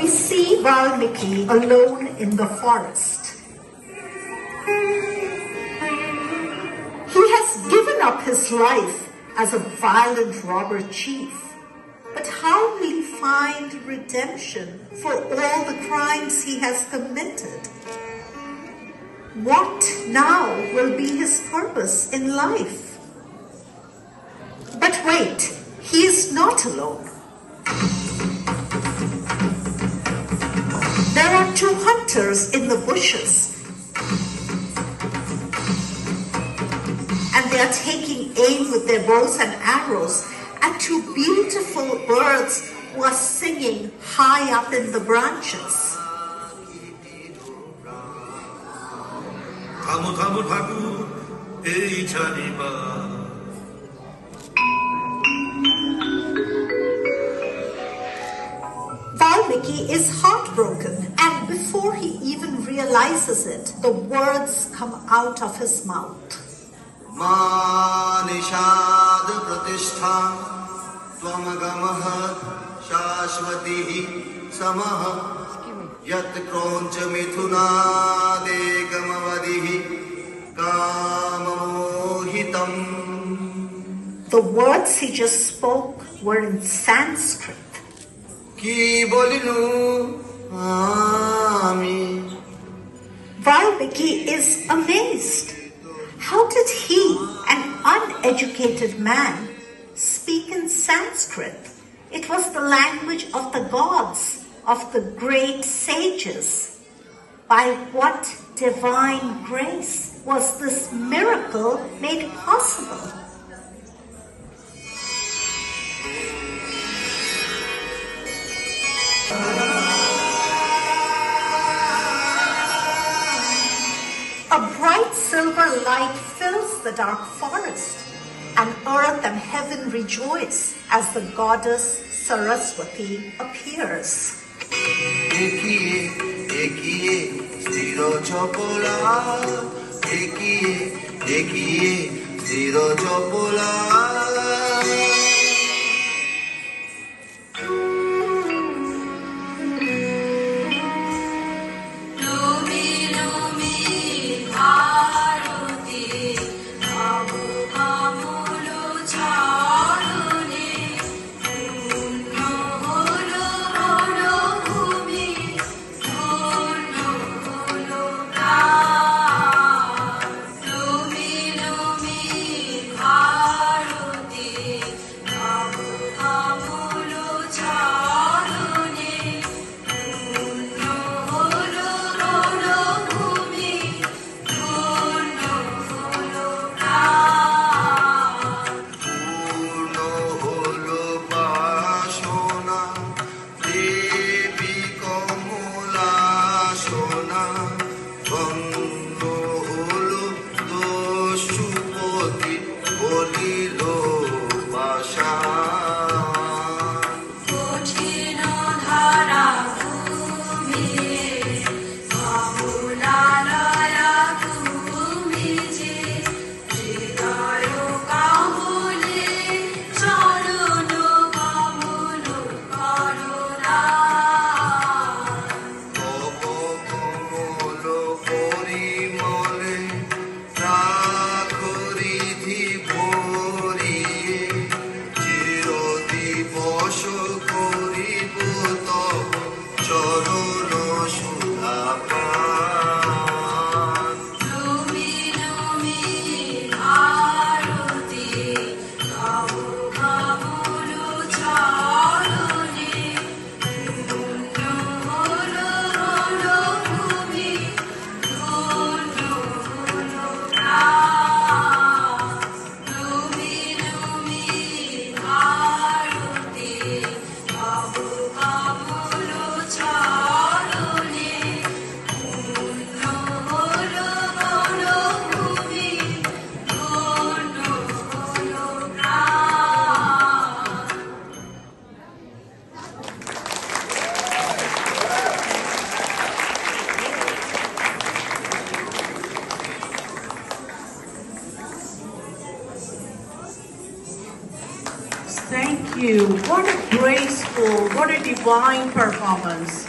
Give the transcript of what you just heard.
we see Valmiki alone in the forest. He has given up his life as a violent robber chief. But how will he find redemption for all the crimes he has committed? What now will be his purpose in life? But wait, he is not alone. There are two hunters in the bushes, and they are taking aim with their bows and arrows at two beautiful birds who are singing high up in the branches. Valmiki is heartbroken, and before he even realizes it, the words come out of his mouth. Manishad pratishtha tvamagamaha shashvatihi samaha yat kroncha mithunade gamavadihi kamamohitam. The words he just spoke were in Sanskrit. Ki bolinu ami. Valmiki is amazed. How did he, an uneducated man, speak in Sanskrit? It was the language of the gods, of the great sages. By what divine grace was this miracle made possible? A bright silver light fills the dark forest, and earth and heaven rejoice as the goddess Saraswati appears. Ekiye, ekiye, stiro chopola. Ekiye, ekiye, stiro chopola. Thank you. What a graceful, what a divine performance.